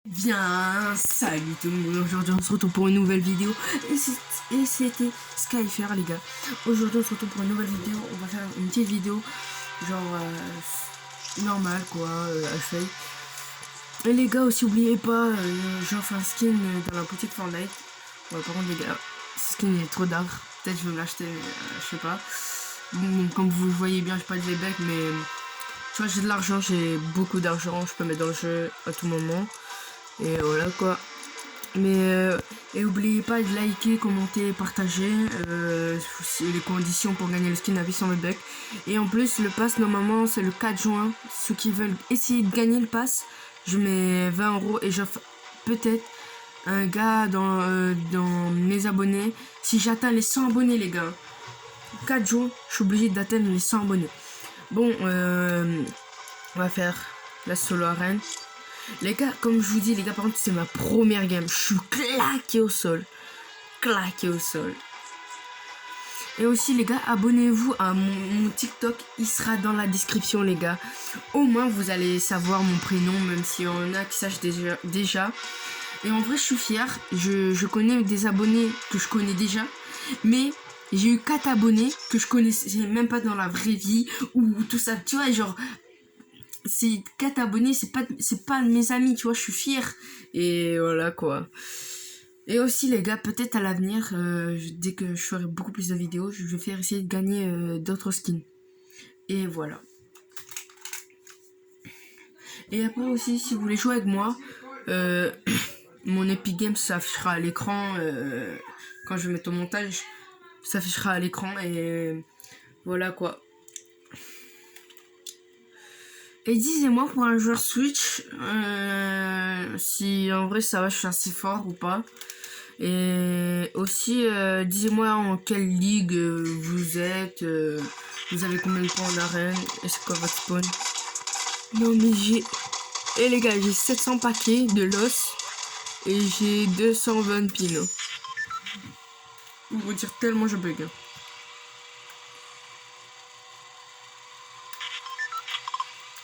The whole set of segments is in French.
Bien, salut tout le monde, aujourd'hui on se retrouve pour une nouvelle vidéo et c'était Skyfer les gars. Aujourd'hui on se retrouve pour une nouvelle vidéo, on va faire une petite vidéo genre normale quoi, à feuille. Et les gars aussi oubliez pas, j'en fais un skin dans la boutique Fortnite. Ouais par contre les gars, ce skin il est trop d'art, peut-être je vais me l'acheter mais je sais pas. Bon, comme vous le voyez bien j'ai pas de layback mais tu vois j'ai de l'argent, j'ai beaucoup d'argent, je peux mettre dans le jeu à tout moment. Et voilà quoi. Mais et oubliez pas de liker, commenter, partager les conditions pour gagner le skin à 800 bucks. Et en plus le pass normalement c'est le 4 juin. Ceux qui veulent essayer de gagner le pass, je mets 20 € et j'offre peut-être un gars dans mes abonnés. Si j'atteins les 100 abonnés les gars, 4 juin, je suis obligé d'atteindre les 100 abonnés. Bon, on va faire la solo arène. Les gars, comme je vous dis, les gars, par contre, c'est ma première game. Je suis claqué au sol. Claqué au sol. Et aussi, les gars, abonnez-vous à mon TikTok. Il sera dans la description, les gars. Au moins, vous allez savoir mon prénom, même s'il y en a qui sachent déjà. Et en vrai, je suis fier. Je connais des abonnés que je connais déjà. Mais j'ai eu 4 abonnés que je connaissais même pas dans la vraie vie. Ou tout ça, tu vois, genre... C'est 4 abonnés, c'est pas mes amis, tu vois, je suis fière. Et voilà quoi. Et aussi les gars, peut-être à l'avenir, dès que je ferai beaucoup plus de vidéos, je vais faire essayer de gagner d'autres skins. Et voilà. Et après aussi, si vous voulez jouer avec moi, mon Epic Games s'affichera à l'écran quand je vais mettre au montage. S'affichera à l'écran et voilà quoi. Et disez-moi pour un joueur Switch, si en vrai ça va, je suis assez fort ou pas. Et aussi, disez-moi en quelle ligue vous êtes, vous avez combien de points en arène, et c'est quoi votre spawn. Non mais j'ai... Eh les gars, j'ai 700 paquets de l'os, et j'ai 220 pins. Pour vous dire tellement je bug.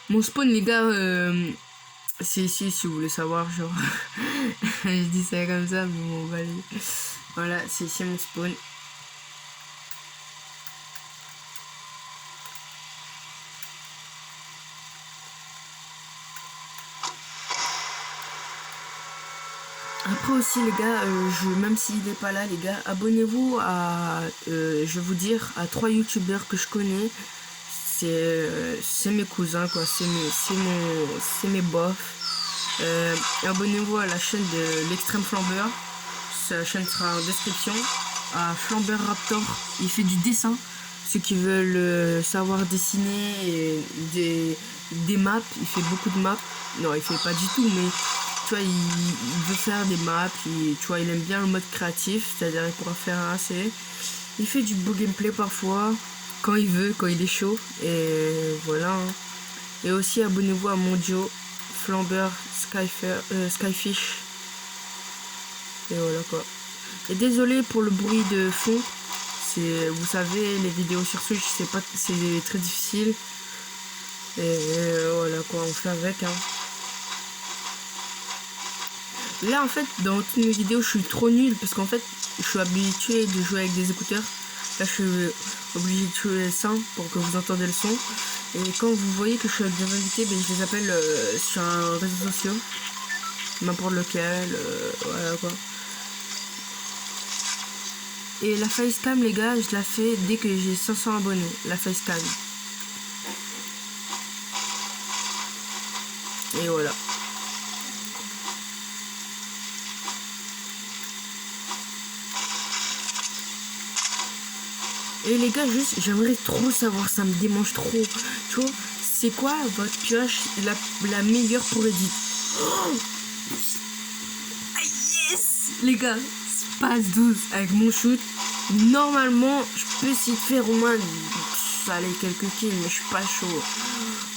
Mon spawn les gars, c'est ici si vous voulez savoir, genre... je dis ça comme ça, mais bon, voilà, c'est ici mon spawn. Après aussi les gars, même s'il n'est pas là les gars, abonnez-vous à, je vais vous dire, à 3 youtubeurs que je connais. C'est mes cousins quoi, c'est mes bofs. Abonnez-vous à la chaîne de l'extrême flambeur, sa chaîne sera en description. À Flambeur Raptor, il fait du dessin. Ceux qui veulent savoir dessiner et des maps, il fait beaucoup de maps. Non, il fait pas du tout, mais tu vois, il veut faire des maps, tu vois, il aime bien le mode créatif, c'est-à-dire il pourra faire un AC. Il fait du beau gameplay parfois, quand il veut, quand il est chaud, et voilà. Et aussi abonnez-vous à mon duo, Flambeur Skyfish. Et voilà quoi. Et désolé pour le bruit de fond, vous savez, les vidéos sur Switch, c'est très difficile. Et voilà quoi, on fait avec hein. Là en fait dans toutes mes vidéos je suis trop nul parce qu'en fait je suis habitué de jouer avec des écouteurs. Là je suis obligé de jouer sans pour que vous entendez le son. Et quand vous voyez que je suis avec des invités, ben, je les appelle sur un réseau social. N'importe lequel, voilà quoi. Et la facecam les gars, je la fais dès que j'ai 500 abonnés, la facecam. Et voilà. Et les gars, juste, j'aimerais trop savoir, ça me démange trop. Tu vois, c'est quoi votre pioche la meilleure pour edit? Oh yes les gars, Space 12 avec mon shoot. Normalement, je peux essayer de faire au moins allez, quelques kills, mais je suis pas chaud.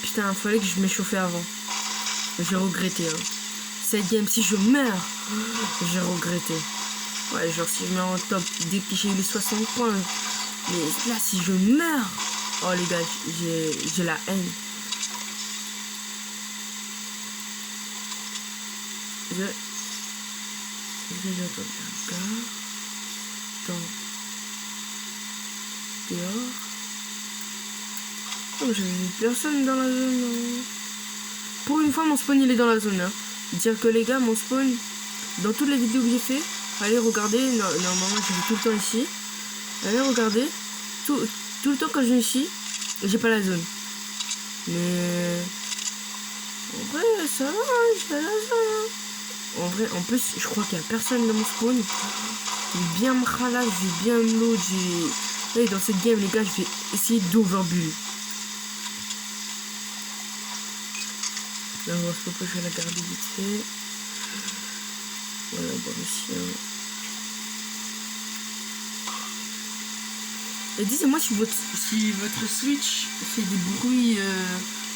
Putain, il fallait que je m'échauffais avant. J'ai regretté. Hein. Cette game, si je meurs, j'ai regretté. Ouais, genre si je meurs en top dès que j'ai eu les 60 points. Mais là, si je meurs... Oh les gars, j'ai la haine. J'ai entendu un gars dehors. Oh, j'ai vu personne dans la zone. Hein. Pour une fois, mon spawn il est dans la zone. Hein. Dire que les gars, mon spawn, dans toutes les vidéos que j'ai fait, allez regarder. Normalement, je suis tout le temps ici. Allez regarder. Tout le temps quand je viens ici, j'ai pas la zone. Mais en vrai, ça va, j'ai la zone. En vrai, en plus, je crois qu'il y a personne dans mon spawn. Je vais bien me ralasse, je vais bien me load. Allez, dans cette game, les gars, je vais essayer d'overbull. Là, on va se je vais la garder vite fait. Voilà, bon, ici. Hein. Et dites-moi si votre Switch fait des bruits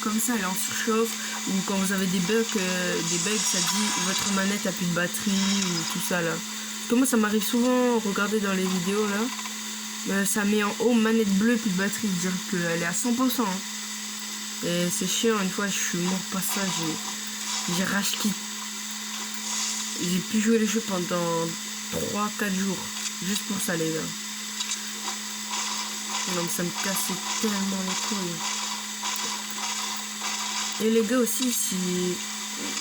comme ça, elle est en surchauffe, ou quand vous avez des bugs, ça dit votre manette a plus de batterie, ou tout ça là. Parce que moi ça m'arrive souvent, regardez dans les vidéos là, ça met en haut manette bleue plus de batterie, dire qu'elle est à 100%. Hein. Et c'est chiant, une fois je suis mort pas ça, j'ai rage quit. J'ai pu jouer les jeux pendant 3-4 jours, juste pour ça les gars. Non mais ça me cassait tellement les couilles. Et les gars aussi, si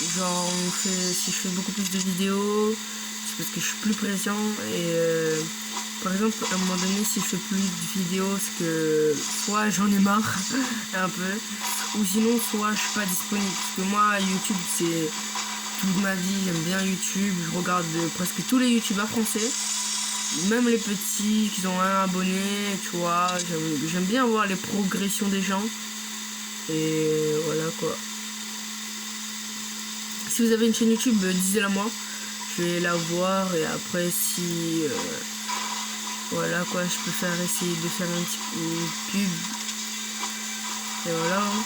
je fais beaucoup plus de vidéos, c'est parce que je suis plus présent. Et par exemple, à un moment donné, si je fais plus de vidéos, c'est que soit j'en ai marre un peu, ou sinon soit je suis pas disponible. Parce que moi, YouTube, c'est toute ma vie. J'aime bien YouTube. Je regarde presque tous les youtubeurs français. Même les petits qui ont un abonné, tu vois, j'aime bien voir les progressions des gens. Et voilà quoi. Si vous avez une chaîne YouTube, dites-la moi. Je vais la voir et après si... voilà quoi, je peux essayer de faire une pub. Et voilà. Hein.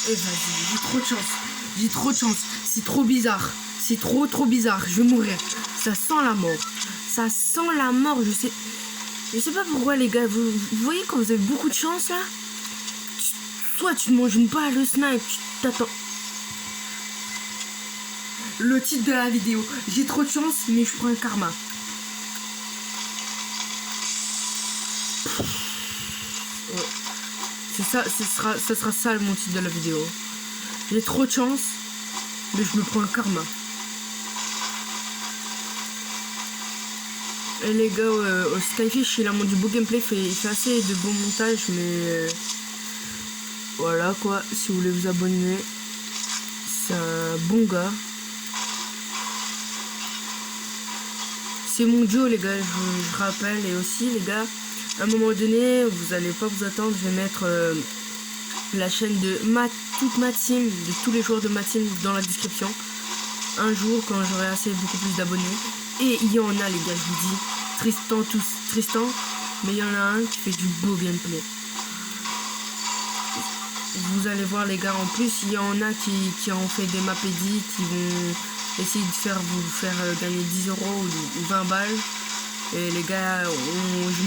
Et vas-y, j'ai trop de chance. J'ai trop de chance. C'est trop bizarre. C'est trop bizarre, je vais mourir. Ça sent la mort. Ça sent la mort, je sais pas pourquoi les gars, vous voyez quand vous avez beaucoup de chance là, soit tu te manges une balle de snipe, tu t'attends. Le titre de la vidéo, j'ai trop de chance mais je prends un karma. Ouais. C'est ça, ça sera ça mon titre de la vidéo. J'ai trop de chance mais je me prends un karma. Et les gars, Skyfish il a du beau gameplay, il fait assez de beaux montages, mais voilà quoi, si vous voulez vous abonner, c'est un bon gars. C'est mon duo les gars, je rappelle, et aussi les gars, à un moment donné, vous allez pas vous attendre, je vais mettre la chaîne de toute ma team, de tous les joueurs de ma team dans la description. Un jour quand j'aurai beaucoup plus d'abonnés. Et il y en a les gars, je vous dis, Tristan, mais il y en a un qui fait du beau gameplay. Vous allez voir les gars, en plus il y en a qui ont fait des maps edit, qui vont essayer de vous faire gagner 10 € ou 20 balles. Et les gars,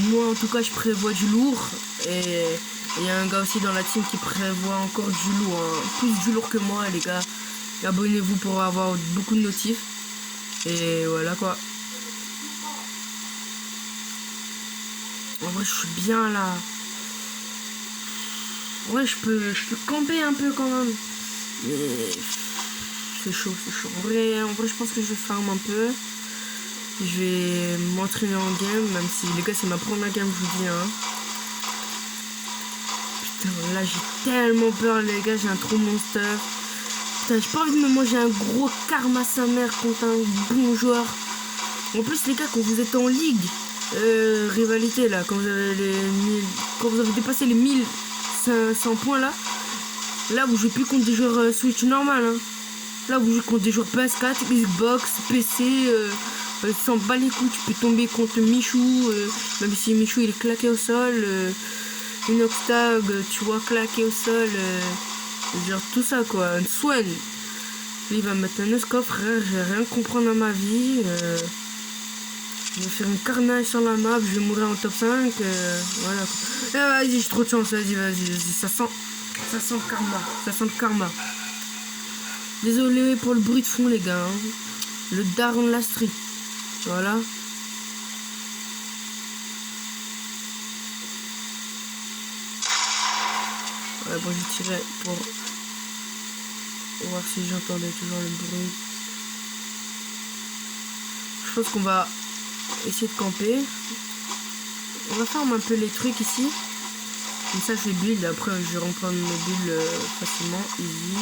moi en tout cas je prévois du lourd. Et il y a un gars aussi dans la team qui prévoit encore du lourd, hein. Plus du lourd que moi les gars. Abonnez-vous pour avoir beaucoup de notifs. Et voilà quoi. En vrai je suis bien là. Ouais je peux camper un peu quand même. Mais c'est chaud. En vrai je pense que je vais farm un peu. Je vais m'entraîner en game. Même si les gars c'est ma première game je vous dis hein. Putain là j'ai tellement peur les gars, j'ai un trou monster. Putain, j'ai pas envie de me manger un gros karma sa mère contre un bon joueur. En plus les gars, quand vous êtes en ligue, rivalité là, quand vous avez dépassé les 1500 points là vous jouez plus contre des joueurs Switch normal hein. Là vous jouez contre des joueurs PS4, Xbox, PC, sans bas les coups, tu peux tomber contre Michou, même si Michou il est claqué au sol, Inoxtag, tu vois, claqué au sol, genre tout ça quoi, un Swan. Il va mettre un scope, frère, j'ai rien compris dans ma vie. Je vais faire un carnage sur la map, je vais mourir en top 5. Voilà. Vas-y, j'ai trop de chance, vas-y, ça sent le karma. Ça sent le karma. Désolé pour le bruit de fond les gars. Hein. Le daron de la street. Voilà. Ouais, bon, j'ai tiré pour voir si j'entendais toujours le bruit. Je pense qu'on va essayer de camper. On va faire un peu les trucs ici. Comme ça, je vais build. Après, je vais reprendre mes builds facilement. Easy.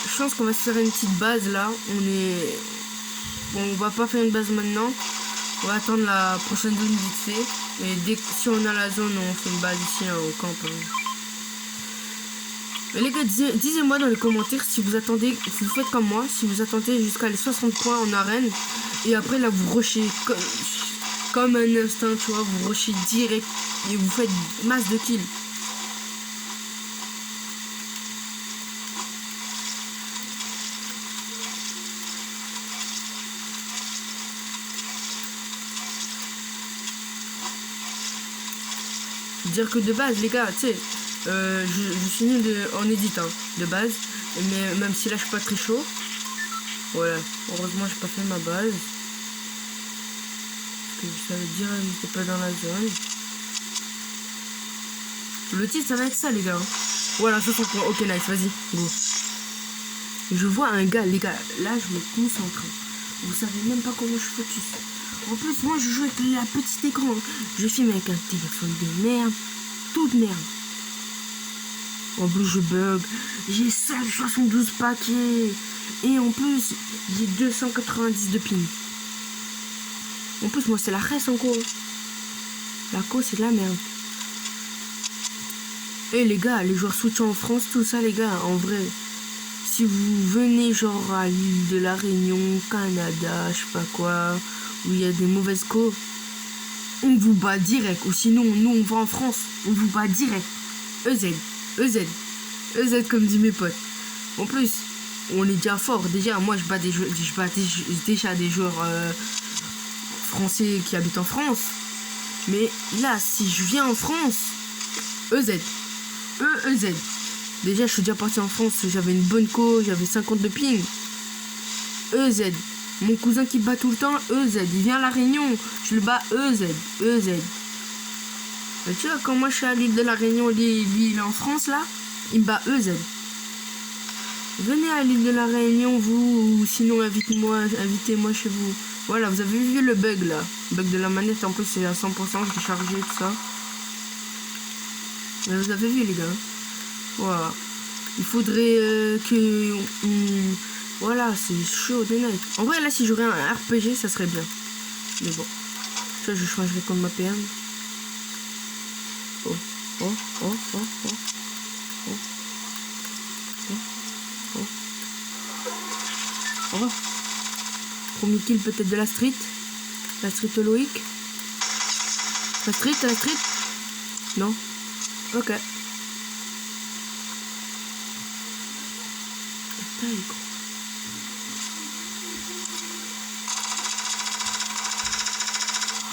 Je pense qu'on va se faire une petite base là. Bon, on va pas faire une base maintenant. On va attendre la prochaine zone vite fait. Et dès que si on a la zone, on fait une base ici hein, au camp. Mais les gars, disez-moi dans les commentaires si vous attendez, si vous faites comme moi, si vous attendez jusqu'à les 60 points en arène. Et après là, vous rushez comme un instinct, tu vois. Vous rushez direct et vous faites masse de kills. Dire que de base les gars, tu sais, je suis nul en edit hein, de base, mais même si là je suis pas très chaud, voilà, heureusement j'ai pas fait ma base, parce que ça veut dire que j'étais pas dans la zone. Le titre ça va être ça les gars, hein. Voilà 60 points, ok nice, vas-y, go. Je vois un gars les gars, là je me concentre, vous savez même pas comment je focus. En plus, moi, je joue avec la petite écran. Je filme avec un téléphone de merde. Toute merde. En plus, je bug. J'ai 572 paquets. Et en plus, j'ai 290 de ping. En plus, moi, c'est la reste encore. La cause, c'est de la merde. Et les gars, les joueurs Switch en France, tout ça, les gars, en vrai. Si vous venez, genre, à l'île de la Réunion, Canada, je sais pas quoi... où il y a des mauvaises co, on vous bat direct. Ou sinon, nous, on va en France, on vous bat direct. EZ comme dit mes potes. En plus, on est déjà fort. Déjà, moi, je bats déjà des joueurs français qui habitent en France. Mais là, si je viens en France, EZ. Déjà, je suis déjà parti en France, j'avais une bonne co, j'avais 50 de ping. EZ. Mon cousin qui bat tout le temps, EZ. Il vient à la Réunion, je le bats EZ. Mais tu vois, quand moi je suis à l'île de la Réunion, lui il est en France là, il me bat EZ. Venez à l'île de la Réunion, vous, ou sinon invitez-moi chez vous. Voilà, vous avez vu le bug là. Le bug de la manette, en plus c'est à 100%, je l'ai chargé, tout ça. Mais vous avez vu les gars. Voilà. Il faudrait que... Voilà, c'est chaud de night. En vrai, là, si j'aurais un RPG, ça serait bien. Mais bon. Ça, je changerai comme ma PM. Oh. Premier kill peut-être de la street. La street Loïc. La street. Non. Ok.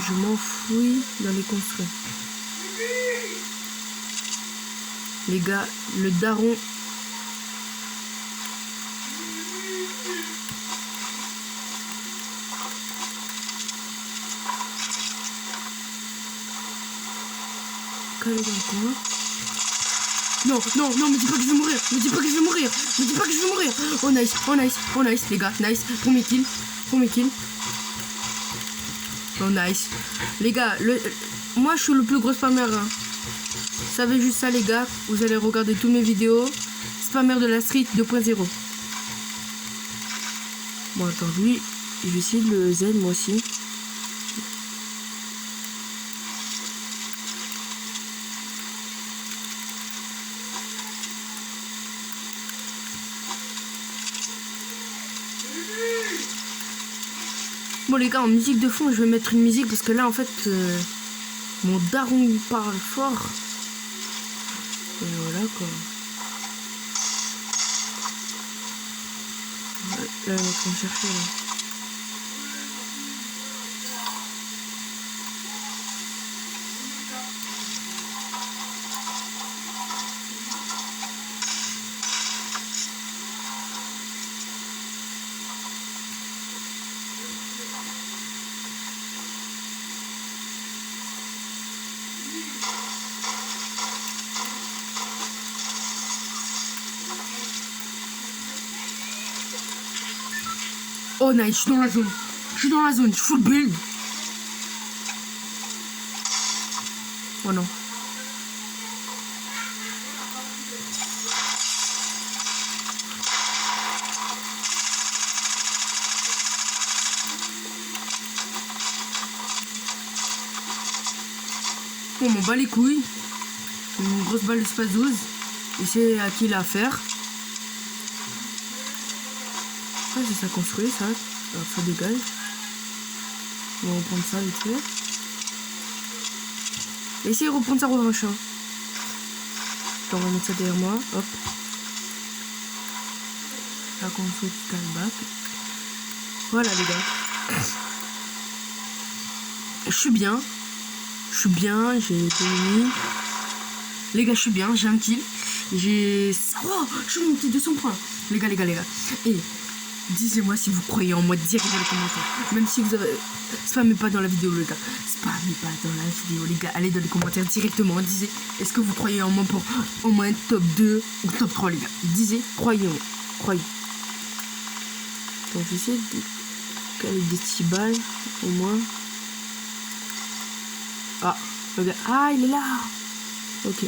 Je m'enfouis dans les construits. Les gars, le daron. Calé dans le coin. Non, me dis pas que je vais mourir. Oh nice, les gars, nice. Premier kill. Oh nice. Les gars, moi je suis le plus gros spammer. Hein. Vous savez juste ça les gars, vous allez regarder toutes mes vidéos. Spammer de la street 2.0. Bon attends, lui, je vais essayer de le Z moi aussi. Bon les gars, en musique de fond, je vais mettre une musique parce que là en fait, mon daron il parle fort. Et voilà quoi. Là, on est en train de chercher là. Oh nice, je suis dans la zone. Je suis dans la zone, full build. Oh non. Bon, on m'en bat les couilles. Une grosse balle d'espace 12. Et c'est à qui l'affaire. Ah, c'est ça construit, ça. Alors, ça dégage. On va reprendre ça vite fait. Essayez de reprendre sa revanche. Hein. On va mettre ça derrière moi. Hop. La construit qui calme back. Voilà les gars. Je suis bien. J'ai 2 ennemis. Les gars, je suis bien, j'ai un kill. J'ai... Oh, je suis monté 200 points. Les gars. Et dites-moi si vous croyez en moi direct dans les commentaires. Même si vous avez... Spammez pas dans la vidéo, les gars. Spammez pas dans la vidéo, les gars. Allez dans les commentaires directement. Disez, est-ce que vous croyez en moi pour au moins top 2 ou top 3, les gars. Disez, croyez en moi. Croyez. Donc, j'essaie de caler des petits balles, au moins. Ah, le gars. Ah, il est là. Ok.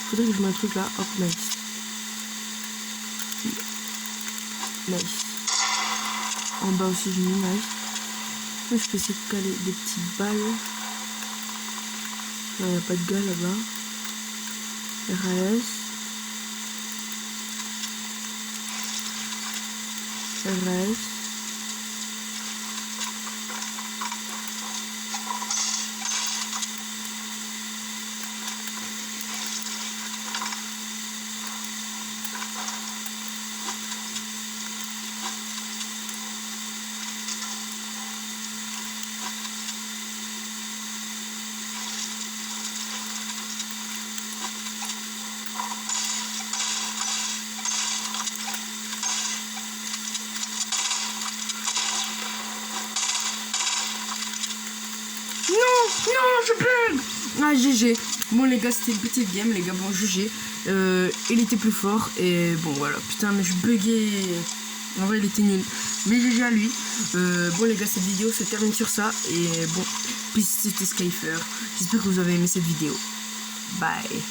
Faudrait que je mette un truc là. Hop, nice. En bas aussi, je mets nice. Moi, je peux essayer de caler des petites balles. Non, il n'y a pas de gars là-bas. RAS. Non, je bug. Ah, GG. Bon, les gars, c'était une petite game, les gars. Bon, GG. Il était plus fort. Et bon, voilà. Putain, mais je buguais. En vrai, il était nul. Mais GG à lui. Bon, les gars, cette vidéo se termine sur ça. Et bon, puis c'était Skyfer. J'espère que vous avez aimé cette vidéo. Bye.